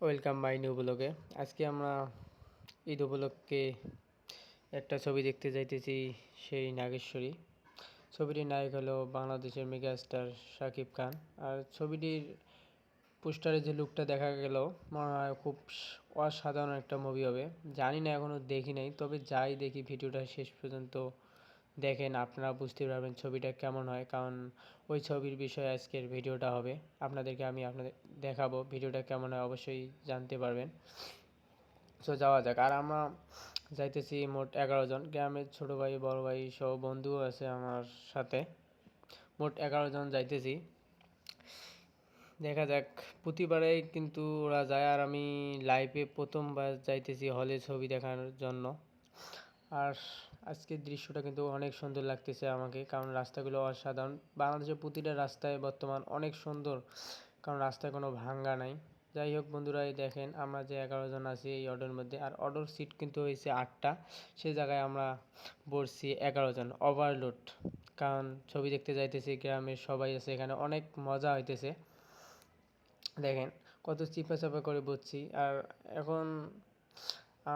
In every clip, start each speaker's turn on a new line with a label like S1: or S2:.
S1: Welcome my new ব্লগে। আজকে আমরা ঈদ উপলক্ষে একটা ছবি দেখতে যাইতেছি, সেই নাগেশ্বরী। ছবিটির নায়ক হলো বাংলাদেশের মেগা স্টার শাকিব খান। আর ছবিটির পোস্টারে যে লুকটা দেখা গেল, মনে হয় খুব অসাধারণ একটা মুভি হবে। জানি না, এখনও দেখি নাই, তবে যাই দেখি ভিডিওটা শেষ পর্যন্ত দেখেন, আপনারা বুঝতে পারবেন ছবিটা কেমন হয়। কারণ ওই ছবির বিষয়ে আজকের ভিডিওটা হবে, আপনাদেরকে আমি দেখাবো ভিডিওটা কেমন হয়, অবশ্যই জানতে পারবেন। সো যাওয়া যাক। আর আমরা যাইতেছি মোট 11 জন, গ্রামের ছোটো ভাই বড় ভাই সহ বন্ধুও আছে আমার সাথে। মোট 11 জন যাইতেছি। দেখা যাক, প্রতিবারেই কিন্তু ওরা যায়, আর আমি লাইভে প্রথমবার যাইতেছি হলে ছবি দেখার জন্য। আর আজকের দৃশ্যটা কিন্তু অনেক সুন্দর লাগতেছে আমাকে, কারণ রাস্তাগুলো অসাধারণ। বাংলাদেশের প্রতিটা রাস্তায় বর্তমান অনেক সুন্দর, কারণ রাস্তায় কোনো ভাঙ্গা নাই। যাই হোক বন্ধুরা, এই দেখেন আমরা যে 11 জন আছি এই অটোর মধ্যে, আর অটোর সিট কিন্তু হয়েছে 8টা, সে জায়গায় আমরা বসছি 11 জন ওভারলোড। কারণ ছবি দেখতে যাইতেছি, গ্রামের সবাই আছে এখানে, অনেক মজা হইতেছে। দেখেন কত চিপা চাপা করে বসছি। আর এখন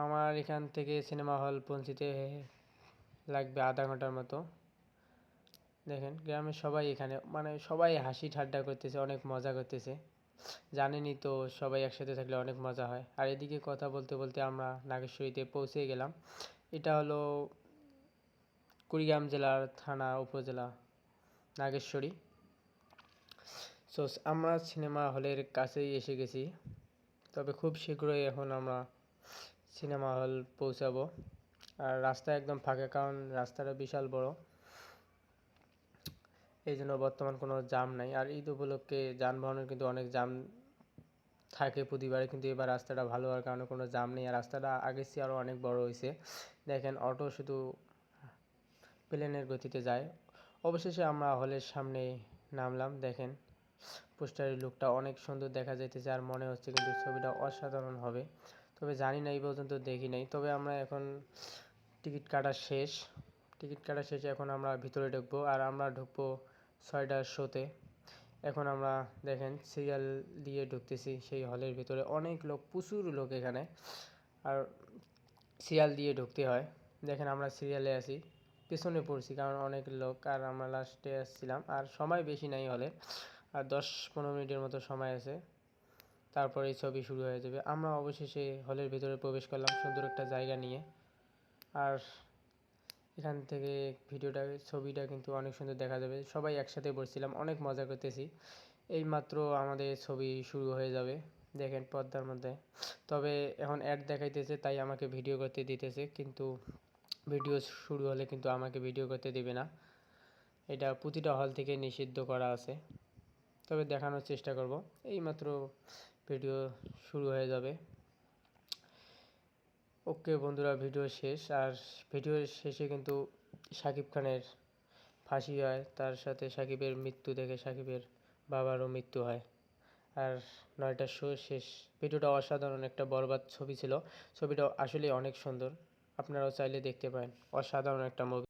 S1: আমার এখান থেকে সিনেমা হল পৌঁছিতে লাগবে আধা ঘন্টার মতো। দেখেন গ্রামের সবাই এখানে, মানে সবাই হাসি ঠাট্টা করতেছে, অনেক মজা করতেছে। জানেনই তো, সবাই একসাথে থাকলে অনেক মজা হয়। আর এদিকে কথা বলতে বলতে আমরা নাগেশ্বরীতে পৌঁছে গেলাম। এটা হলো কুড়িগ্রাম জেলার থানা উপজেলা নাগেশ্বরী। সো আমরা সিনেমা হলের কাছেই এসে গেছি, তবে খুব শীঘ্রই এখন আমরা সিনেমা হল পৌঁছাবো। আর রাস্তা একদম ফাঁকা, কারণ রাস্তাটা বিশাল বড়, এই জন্য বর্তমান কোনো জাম নাই। আর ঈদ উপলক্ষে যানবাহনের কিন্তু অনেক জাম থাকে প্রতিবারে, কিন্তু এবার রাস্তাটা ভালো হওয়ার কারণে কোনো জাম নেই। আর রাস্তাটা আগের চেয়ে আরও অনেক বড় হয়েছে। দেখেন অটো শুধু প্লেনের গতিতে যায়। অবশেষে আমরা হলের সামনে নামলাম। দেখেন পোস্টারের লুকটা অনেক সুন্দর দেখা যাইতেছে, আর মনে হচ্ছে কিন্তু ছবিটা অসাধারণ হবে। তবে জানি না, এই পর্যন্ত দেখি নাই। তবে আমরা এখন টিকিট কাটা শেষে এখন আমরা ভিতরে ঢুকবো। আর আমরা ঢুকবো 6টার শোতে। এখন আমরা দেখেন সিরিয়াল দিয়ে ঢুকতেছি সেই হলের ভিতরে। অনেক লোক, প্রচুর লোক এখানে, আর সিরিয়াল দিয়ে ঢুকতে হয়। দেখেন আমরা সিরিয়ালে আছি, পেছনে পড়ছি কারণ অনেক লোক, আর আমরা লাস্টে আসছিলাম। আর সময় বেশি নাই হলে, আর 10-15 মিনিটের মতো সময় আছে, তারপরে ছবি শুরু হয়ে যাবে। আমরা অবশেষে হলের ভিতরে প্রবেশ করলাম সুন্দর একটা জায়গা নিয়ে। আর এখান থেকে ছবিটা কিন্তু অনেক সুন্দর দেখা যাবে। সবাই একসাথে বসছিলাম, অনেক মজা করতেছি। এইমাত্র আমাদের ছবি শুরু হয়ে যাবে, দেখেন পর্দার মধ্যে। তবে এখন অ্যাড দেখাইতেছে, তাই আমাকে ভিডিও করতে দিতেছে, কিন্তু ভিডিও শুরু হলে কিন্তু আমাকে ভিডিও করতে দেবে না। এটা প্রতিটা হল থেকে নিষিদ্ধ করা আছে, তবে দেখানোর চেষ্টা করব। এইমাত্র ভিডিও শুরু হয়ে যাবে। ওকে বন্ধুরা, ভিডিও শেষ। আর ভিডিওর শেষে কিন্তু শাকিব খানের ফাঁসি হয়, তার সাথে শাকিবের মৃত্যু দেখে শাকিবের বাবারও মৃত্যু হয়। আর 9টার শো শেষ। ভিডিওটা অসাধারণ একটা বরবাদ ছবি ছিল। ছবিটা আসলে অনেক সুন্দর, আপনারাও চাইলে দেখতে পারেন। অসাধারণ একটা মুভি।